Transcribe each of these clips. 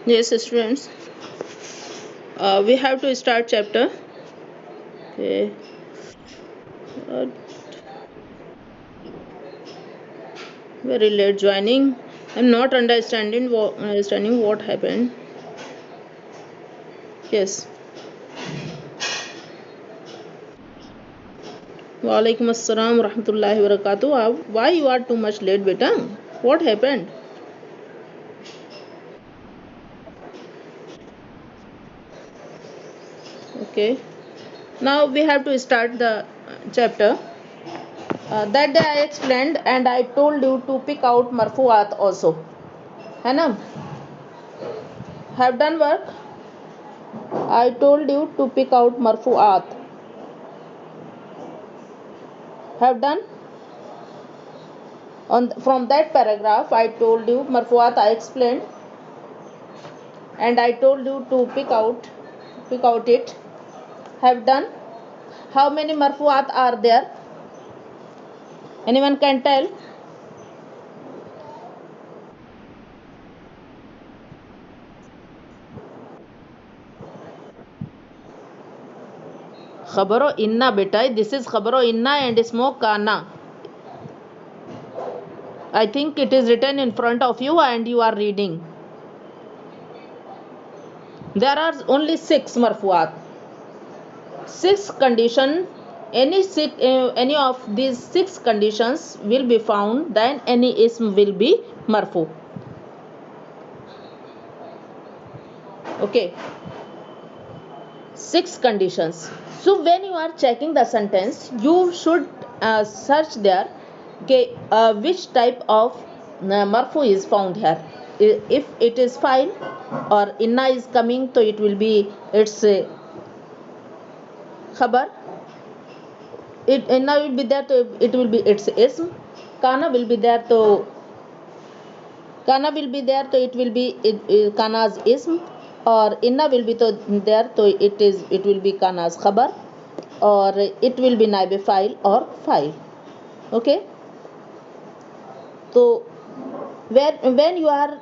Yes, students. We have to start chapter. Okay. Uh, Very late joining. I'm not understanding what happened. Yes. Walaikum assalam rahmatullahi wabarakatuh. Why you are too much late, beta? What happened? Okay. Now we have to start the chapter. That day I explained and I told you to pick out marfuat also. है ना? Have done work? I told you to pick out marfuat. Have done? From that paragraph I told you marfuat I explained and I told you to pick out it. Have done? How many marfuat are there? Anyone can tell? Khabaro inna beta. This is khabaro inna and smoke kana. I think it is written in front of you and you are reading. There are only 6 marfuat. 6 condition. Any of these 6 conditions will be found, then any ism will be marfu. Okay. 6 conditions. So when you are checking the sentence, you should search there which type of marfu is found here. If it is file or inna is coming, so it will be its khabar. Inna will be there, so it will be its ism. Kana will be there, so it will be kana's ism, or inna will be there, so it will be kana's khabar, or it will be naib file or file. Okay. So when you are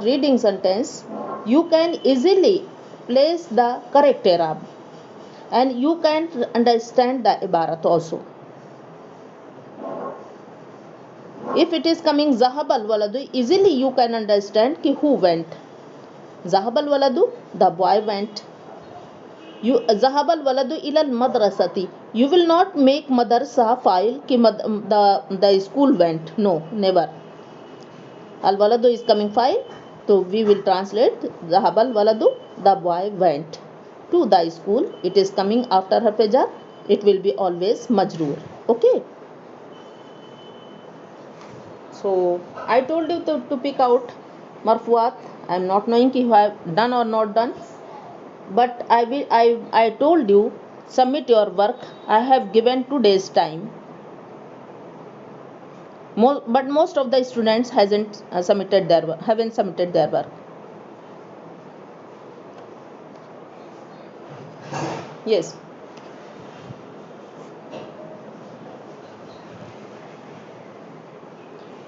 reading sentence, you can easily place the correct i'rab and you can understand the ibarat also. If it is coming zahab al waladu, easily you can understand ki who went. Zahab al waladu, the boy went. You zahab al waladu ila al madrasati, you will not make madrasa file ki the school went. No, never. Al waladu is coming file, so we will translate zahab al waladu, the boy went to the school. It is coming after harf jar, it will be always majroor. Okay. So I told you to pick out marfuat. I am not knowing if I have done or not done, but I told you submit your work. I have given 2 days time, but most of the students haven't submitted their work. Yes.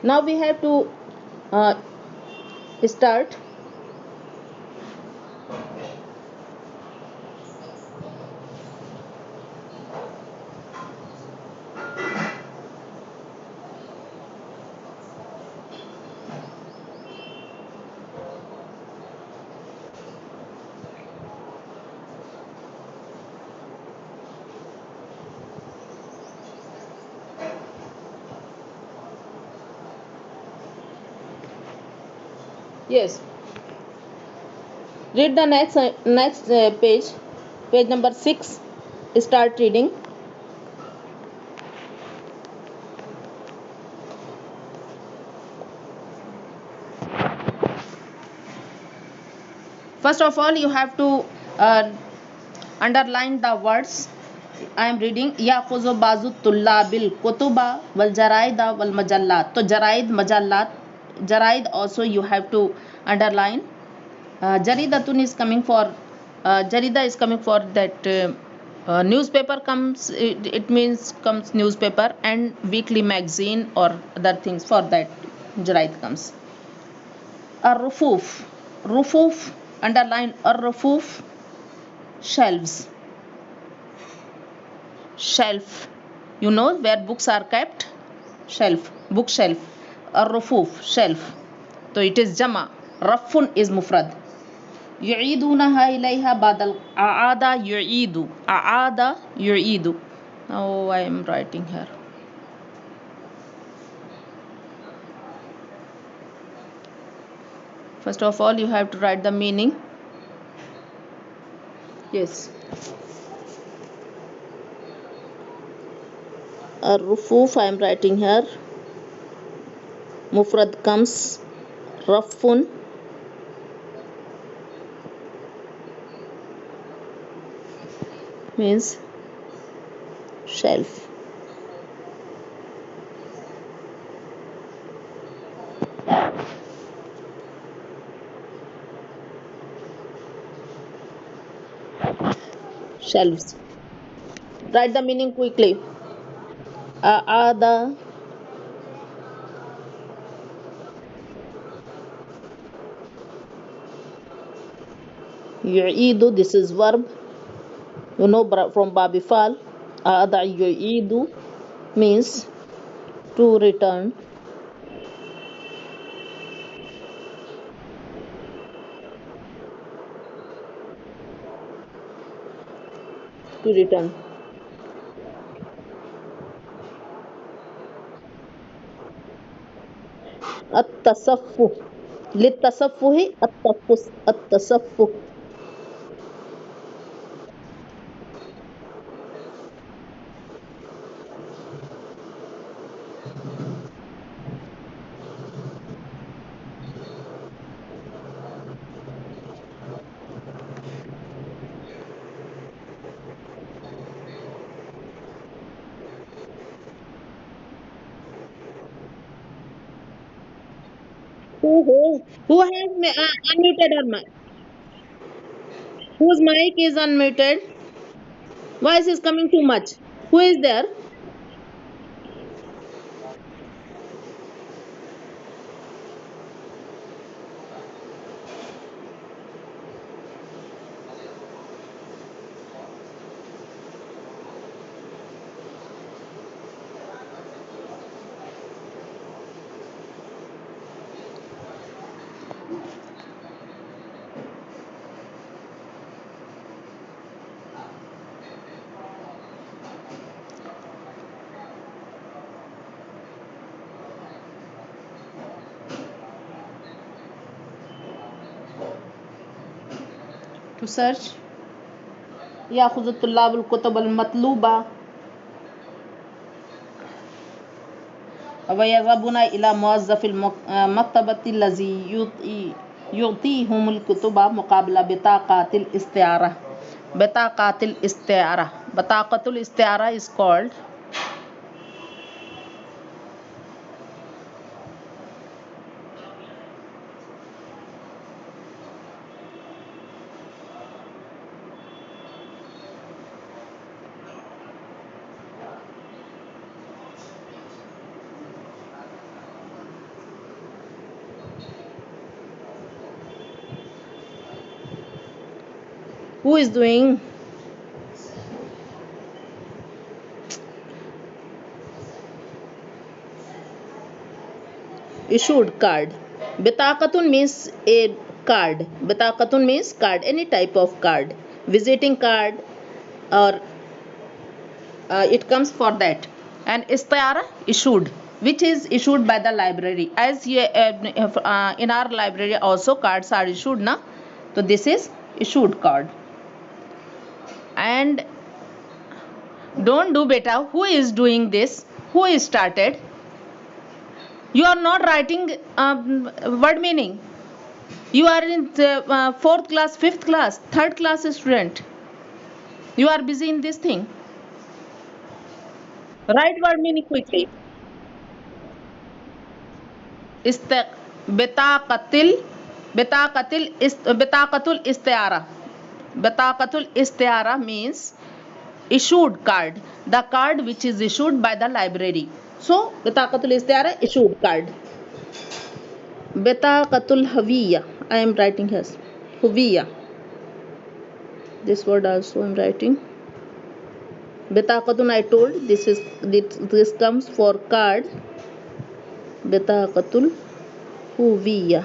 Now we have to start. Yes. Read the next page number 6. Start reading. First of all, you have to underline the words. I am reading yakhudhu bazu tullabil kutuba wal jaraida wal majallat. So jaraid also you have to underline. Jaridatun is coming for jarida is coming for that newspaper comes, it means comes newspaper, and weekly magazine or other things, for that jaraid comes. Ar-rufuf, Rufuf, underline ar-rufuf, shelves. Shelf. You know where books are kept? Shelf, bookshelf. Ar-rufuf, shelf. So it is jama. Raffun is mufrad. يعيدونها إليها بدل أعاد يعيد أعاد يعيد. Now I am writing here. First of all, you have to write the meaning. Yes. Ar-rufuf I am writing here. Mufrad comes raffun. Means shelf. Shelves. Write the meaning quickly. Aada yu'idu, this is verb. You know from Babifal. Aada yu'idu means to return. To return. التصفح للتصفح التصفح. Who has unmuted her mic? Whose mic is unmuted? Voice is coming too much. Who is there? To search. يأخذ الطلاب الكتب المطلوبة ويذهبون إلى موظف المكتبة الذي يعطيهم الكتب مقابل بطاقة الاستعارة. بطاقة الاستعارة. بطاقة الاستعارة is called who is doing issued card. Bitaqatun means a card. Bitaqatun means card, any type of card, visiting card, or it comes for that. And istiara issued, which is issued by the library. As in our library also cards are issued, na? So this is issued card. And don't do beta. Who is doing this? Who is started? You are not writing word meaning. You are in 4th class, 5th class, 3rd class student. You are busy in this thing. Write word meaning quickly. Bitaqatul istiara. Bitaqatul istiara means issued card. The card which is issued by the library. So bitaqatul istiara, issued card. Bitaqatul Hawiya. I am writing here. Huwiya. This word also I am writing. Bitaqatun I told this comes for card. Bitaqatul Huwiya.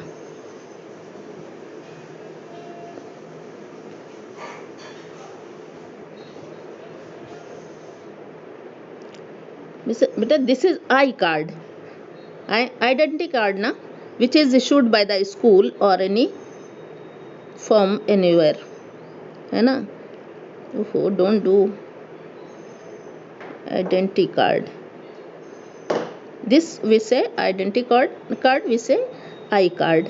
Beta, this is I card. Identity card na, which is issued by the school or any firm anywhere. है ना? Oh, don't do identity card. This we say identity card we say I card.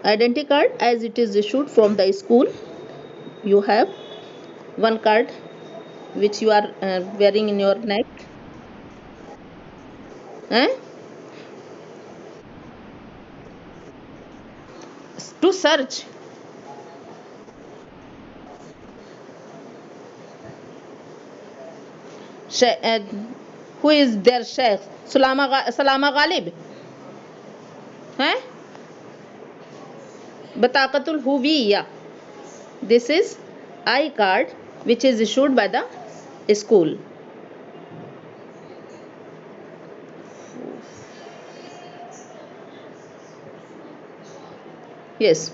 Identity card as it is issued from the school. You have one card which you are wearing in your neck. Eh? To search. Uh, who is their sheikh? Salama Ghalib. Eh? Bataqatul Huwiya. This is I card which is issued by the school. Yes.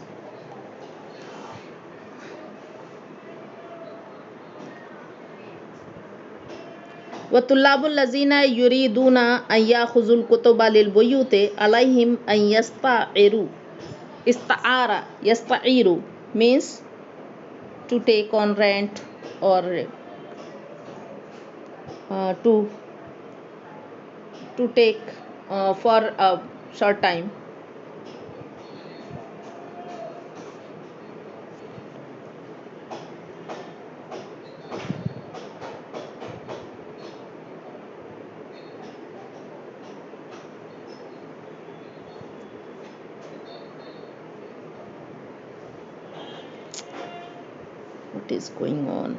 وَطُلَّابُ الَّذِينَ يُرِيدُونَ أَنْ يَأْخُذُوا الْكُتُبَ لِلْبُيُوتِ عَلَيْهِمْ أَنْ يَسْتَعِيرُوا. Ista'ara, yasta'iru means to take on rent or to take for a short time. What is going on?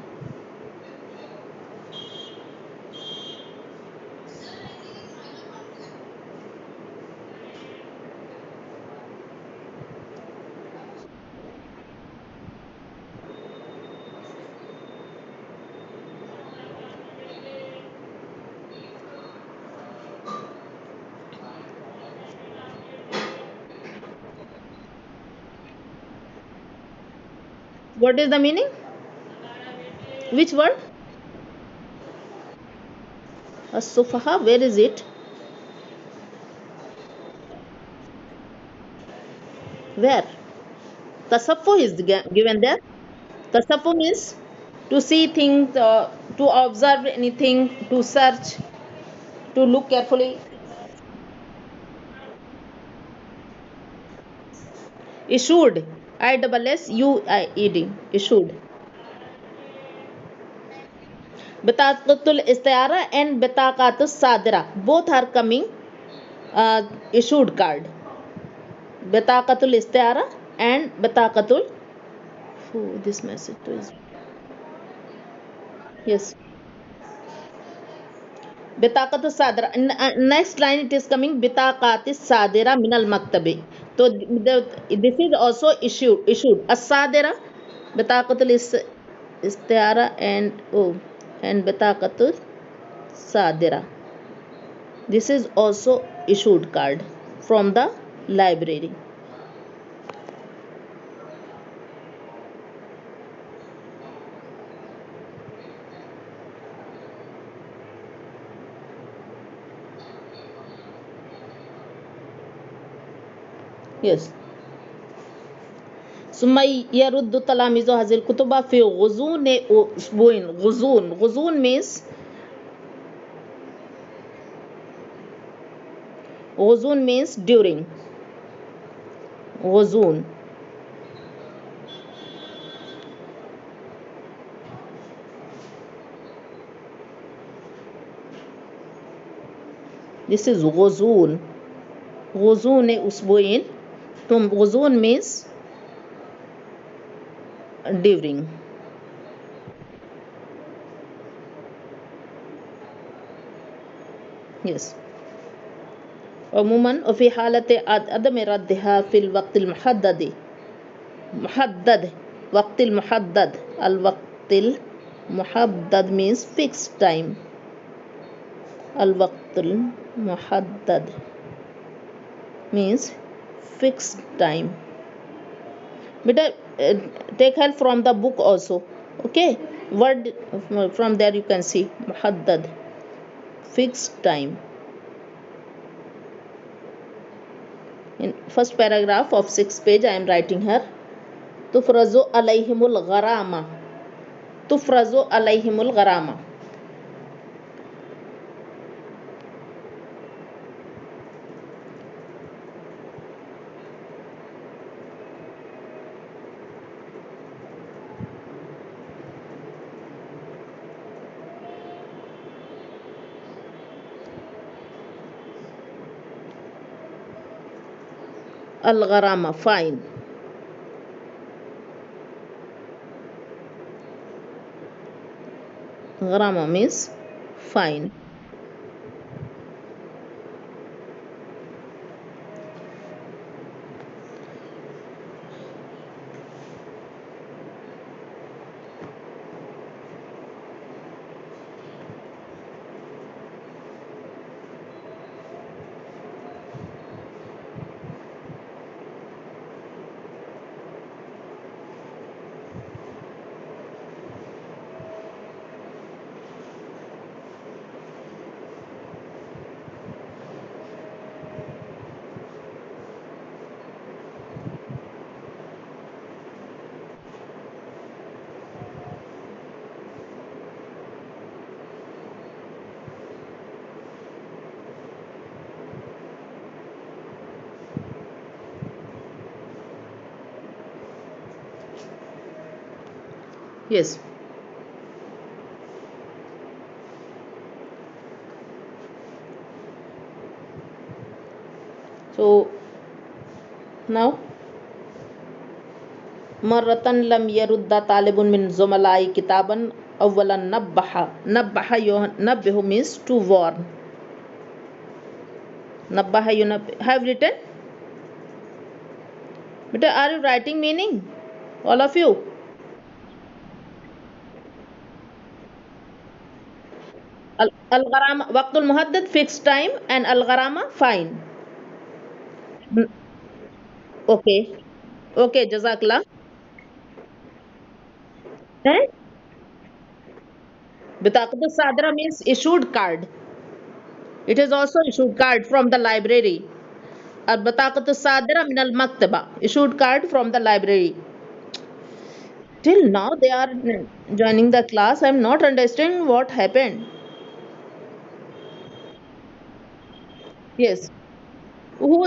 What is the meaning? Which word? As-sufaha, where is it? Where? Tasaffu is given there. Tasaffu means to see things, to observe anything, to search, to look carefully. Issued. ISSUIED. Issued. Bitaqatul Istiara and Bitaqatus Sadira. Both are coming issued card. Bitaqatul Istiara and Bitaqatul. Oh, this message too is. Yes. Bitaqatus Sadira. Next line it is coming Bitaqatis Sadira Minal Maktabi. So this is also issued. As Sadira. Bitaqatul Istiara and Bitaqatul Sadira. This is also issued card from the library. Yes. ثم يرد تلاميذ هذه الكتب في غضون أسبوعين. غضون means during. غضون. This is غضون. غضون أسبوعين. غضون means during. Yes. عموما وفي حالة عدم ردها في الوقت المحدد محدد وقت المحدد الوقت المحدد means fixed time الوقت المحدد means fixed time. Beta, take help from the book also. Okay, word from there you can see muhaddad, fixed time. In first paragraph of 6th page I am writing here. Tufrazu alayhimul gharama. Tufrazu alayhimul gharama. Al gharama, fine. Gharama means fine. Yes. So now مرة لم يرد طالب من زملاء كتابا أولا نبه ينبه means to warn. نبه ينبه have written. But are you writing meaning, all of you? الغرامة وقت المحدد fixed time and الغرامة fine. Okay. Okay, جزاك الله. بطاقة الصادرة means issued card. It is also issued card from the library. البطاقة الصادرة من المكتبة issued card from the library. Till now they are joining the class. I am not understanding what happened. Yes. Who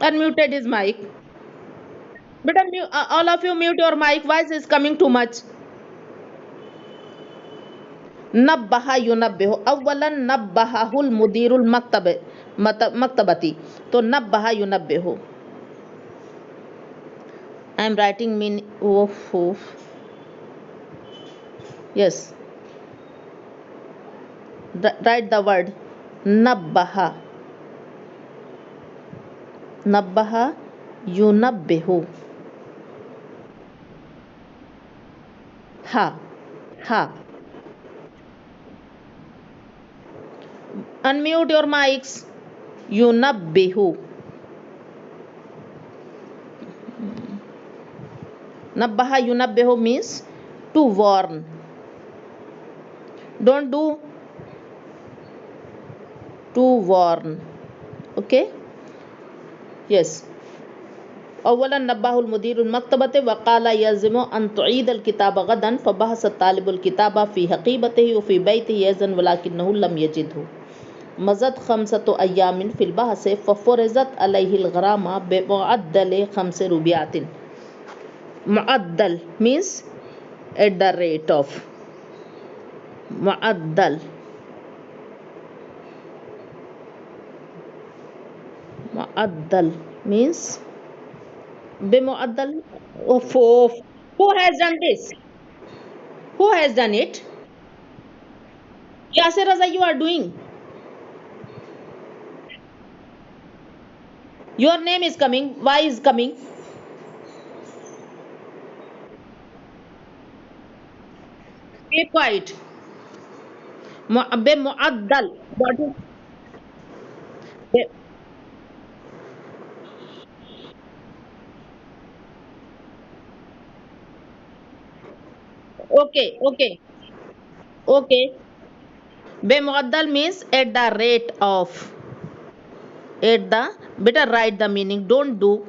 unmuted his mic? But all of you mute your mic. Voice is coming too much. नब्बहा युनब्बिहु अव्वलन नब्बहाहुल मुदीरुल मक्तबती तो नब्बहा युनब्बिहु I am writing mean yes, write the word nabbaha nabbaha yunabbihu ha ha unmute your mics yunabbihu nabbaha yunabbihu means to warn. Don't do to warn. Okay, yes. أولا نبه المدير المكتبة وقال يلزم أن تعيد الكتاب غدا فبحث الطالب الكتاب في حقيبته وفي بيته يزن ولكنه لم يجده مضت 5 أيام في البحث ففرضت عليه الغرامة بمعدل 5 ربيعات. معدل means at the rate of. معدل معدل means بمعدل of who has done this? Who has done it? Yasir Raza, you are doing. Your name is coming. Why is coming? Keep quiet. بمعدل. What is be- okay, okay, okay. بمعدل means at the rate of. At the, better write the meaning. Don't do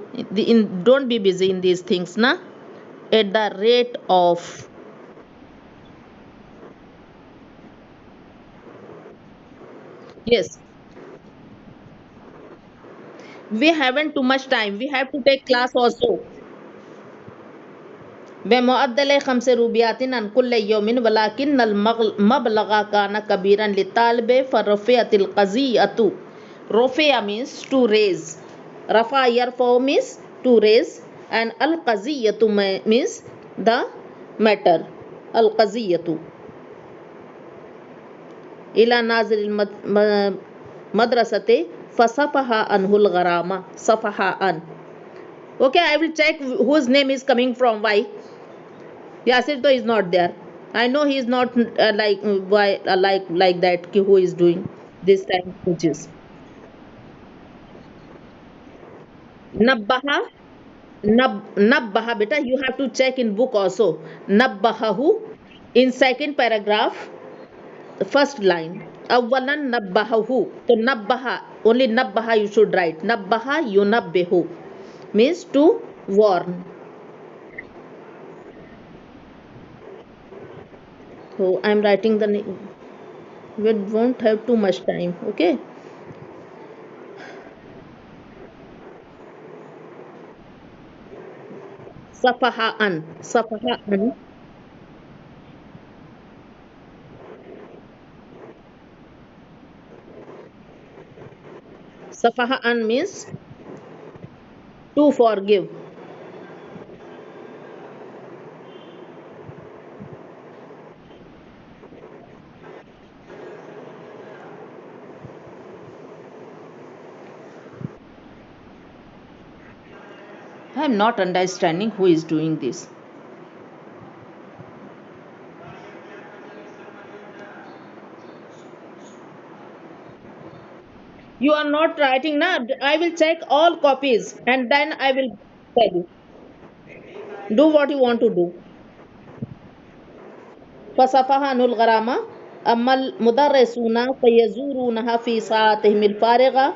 don't be busy in these things, na. At the rate of. Yes, we haven't too much time. We have to take class also. بمعدل 5 روبيات عن كل يوم ولكن المبلغ كان كبيرا للطالب فرفعت القضية. رفع means to raise. رفع يرفع means to raise, and القضية means the matter. القضية إلى ناظر المدرسة فصفح عنه الغرامة. صفح عن. Okay, I will check whose name is coming from. Why? Yasir to is not there. I know he is not why like that ki who is doing this time which is nabbaha. Nabbaha beta, you have to check in book also. Nabbahahu in second paragraph, the first line. Awalan nabbahahu. So nabbaha, only nabbaha you should write. Nabbaha yunabbihu means to warn. So I'm writing the name. We won't have too much time. Okay. Safahaan. Safahaan. Safahaan means to forgive. I am not understanding who is doing this. You are not writing now. I will check all copies and then I will tell you. Do what you want to do. فصفحان الغرامة. أما المدرسون فيزورونها في ساعاتهم الفارغة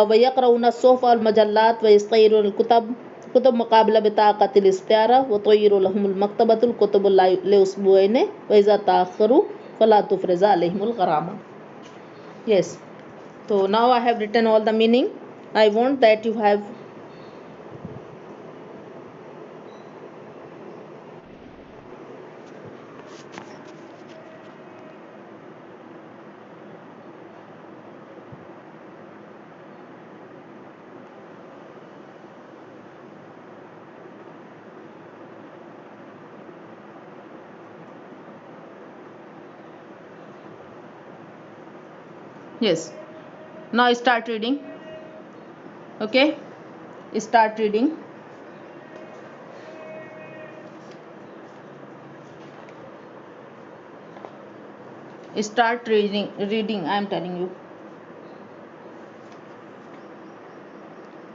ويقرؤون الصحف والمجلات ويستيرون الكتب. كتب مقابلة بطاقة الاستعارة وطير لهم المكتبة الكتب لأسبوعين وإذا تأخروا فلا تفرز عليهم الغرامة. Yes. So now I have written all the meaning. I want that you have. Yes. Now start reading. Okay. Start reading. Start reading. Reading. I am telling you.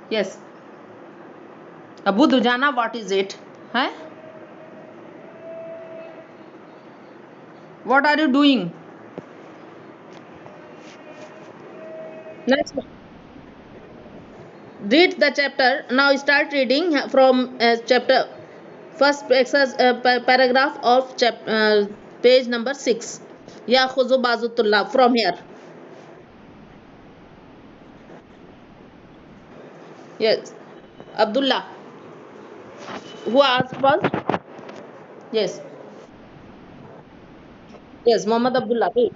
Yes. Abu Dujana, what is it? Huh? What are you doing? Next. Read the chapter. Now start reading from chapter first paragraph of page number 6. Ya khuzu bazutullah from here. Yes. Abdullah. Who asked first? Yes. Yes. Muhammad Abdullah. Wait.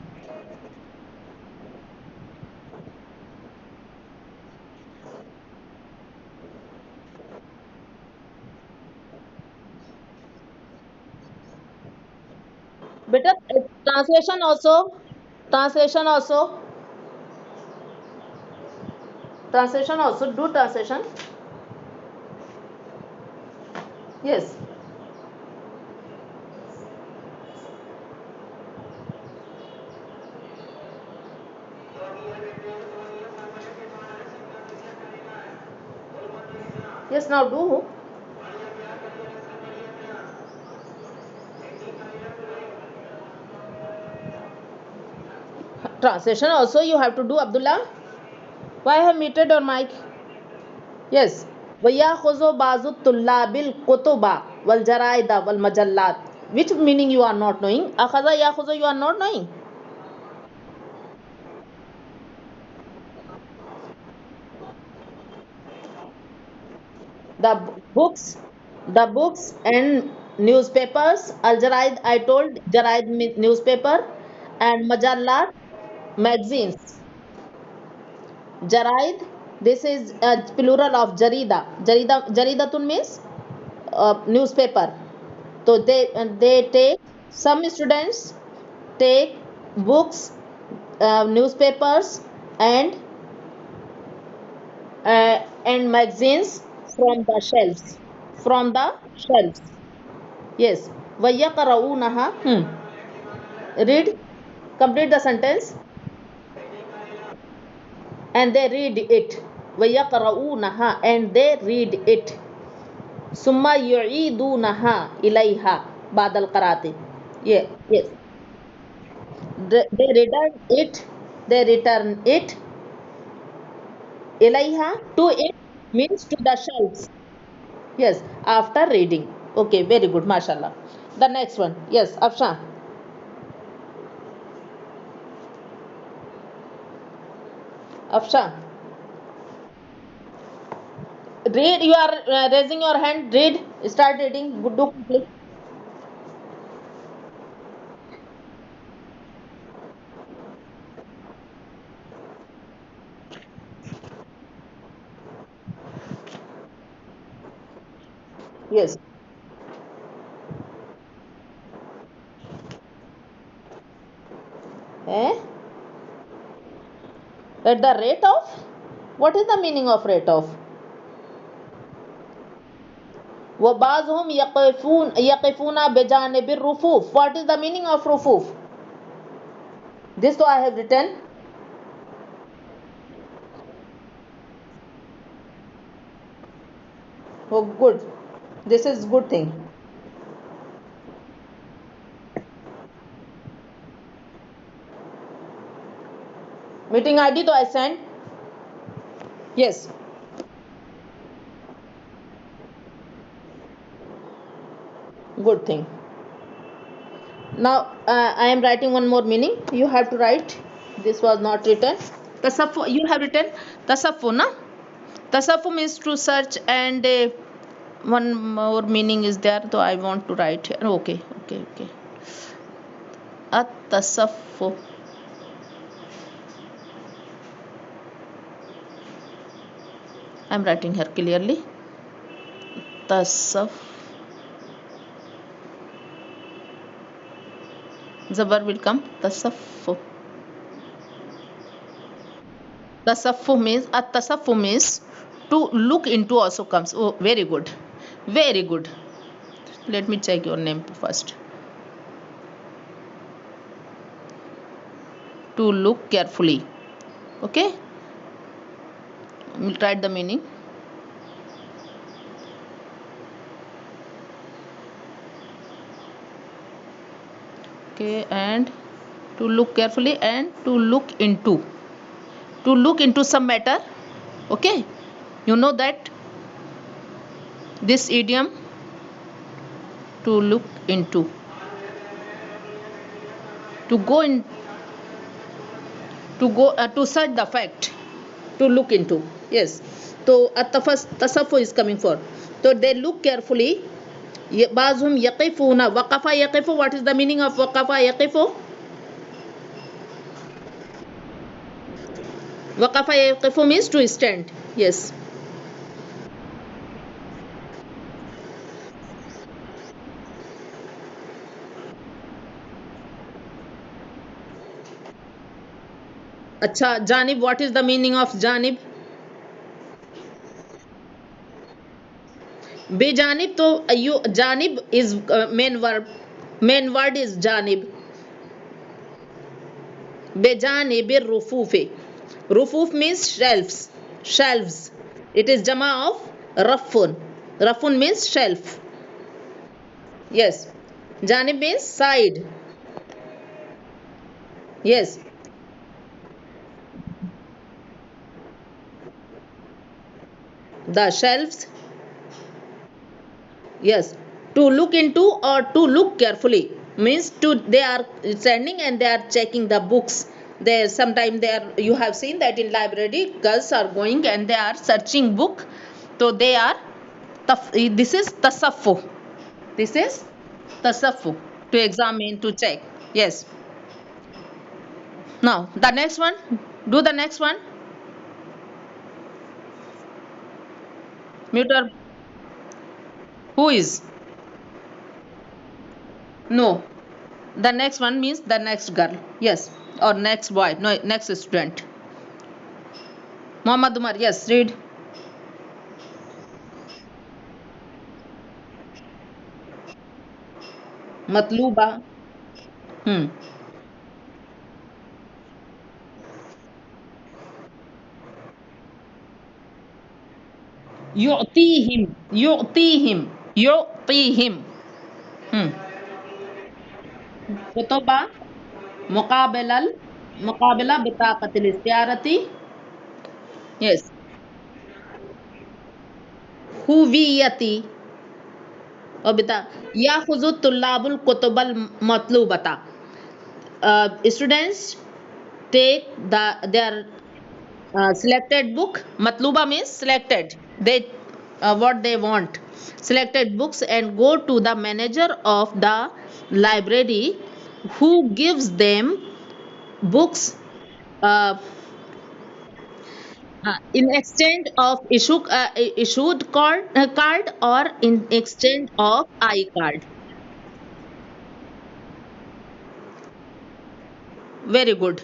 Better translation also. Translation also. Translation also, do translation. Yes. Yes, now do. Translation also you have to do, Abdullah. Why I have muted your mic? Yes. وَيَأْخُذُ بَعْضُ الطُّلَّابِ الْكُتُبَ وَالْجَرَائِدَ وَالْمَجَلَّاتِ. Which meaning you are not knowing? أَخَذَ يَأْخُذُ you are not knowing. The books, the books and newspapers. Al Jaraid, I told Jaraid newspaper, and Majallat magazines. Jaraid, this is a plural of Jarida. Jaridatun means newspaper. So they take, some students take books, newspapers, and magazines from the shelves. From the shelves. Yes. وَيَقْرَؤُونَهَا. Read. Complete the sentence. And they read it. وَيَقْرَؤُونَهَا. And they read it. ثُمَّ يُعِيدُونَهَا إِلَيْهَا بعد القراءة. Yeah. Yes. They return it. They return it. إِلَيْهَا. To it means to the shelves. Yes. After reading. Okay. Very good. MashaAllah. The next one. Yes. Afshan. Afshan. Read. You are raising your hand. Read. Start reading. Do quickly. Yes. Eh? At the rate of? What is the meaning of rate of? وَبَعْضُهُمْ يَقِفُونَ بِجَانِبِ الرُّفُوفِ. What is the meaning of rufuf? This so I have written. Oh, good. This is good thing. Meeting ID to I send. Yes. Good thing. Now I am writing one more meaning. You have to write. This was not written. Tasaffu. You have written tasaffu, na? Tasaffu means to search, and one more meaning is there. So I want to write here. Okay. At tasaffu. I am writing here clearly. Tasaf. Zabar will come. Tasaffu. Tasaffu means to look into also comes. Oh, very good. Very good. Let me check your name first. To look carefully. Okay. We'll write the meaning. Okay, and to look carefully and to look into. To look into some matter. Okay. You know that this idiom, to look into, to go in, to search the fact, to look into. Yes. So tasaffu is coming for. So they look carefully. Bazhum yaqifuna. Waqafa yaqifu. What is the meaning of waqafa yaqifu? Waqafa yaqifu means to stand. Yes. Acha, janib. What is the meaning of janib? बेजानिब तो you janib is main verb, main word is janib. बेजानिब रुफूफे, rufuf means shelves, shelves. It is jama of rafun. Rafun means shelf. Yes, janib means side. Yes, the shelves. Yes, to look into or to look carefully means to they are standing and they are checking the books. There sometime they are, you have seen that in library girls are going and they are searching book. So they are this is tasaffu. This is tasaffu, to examine, to check. Yes. Now the next one. Do the next one. Muter. Who is? No. The next one means the next girl. Yes. Or next boy. No, next student. Muhammad Umar. Yes. Read. Matluba. Hmm. يعطيهم يعطيهم يعطيهم. Hmm. خطبة مقابلة بطاقة الاستعارة. Yes. هويتي وبتا يأخذ الطلاب الكتب المطلوبة. Students take their selected book. Matluba means selected. They what they want. Selected books and go to the manager of the library, who gives them books uh, in exchange of issued card or in exchange of I-card. Very good.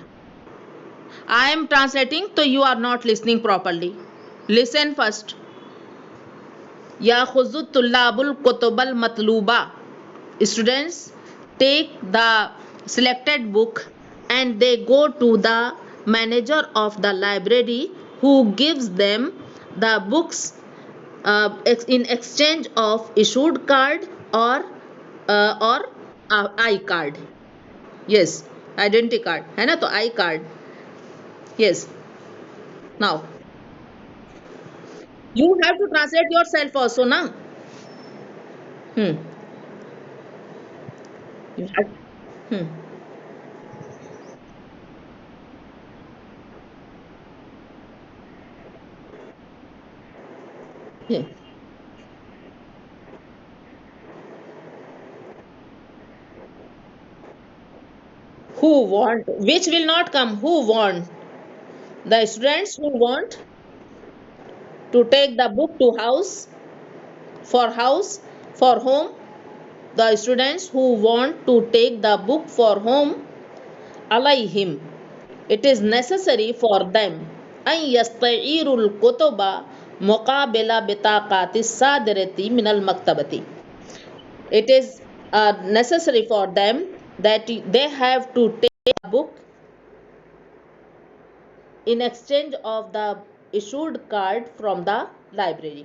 I am translating, so you are not listening properly. Listen first. يأخذ الطلاب الكتب المطلوبة. Students take the selected book and they go to the manager of the library, who gives them the books in exchange of issued card or I card. Yes, identity card है ना, तो I card. Yes. Now you have to translate yourself also na. Hmm. You have. Hmm. Yeah. Who want? Which will not come? Who want? The students who want to take the book to house, for home. The students who want to take the book for home, alayhim, it is necessary for them, an yasta'iru al-kutuba muqabila bitaqati sadirati min al-maktabati. It is necessary for them that they have to take a book in exchange of the issued card from the library.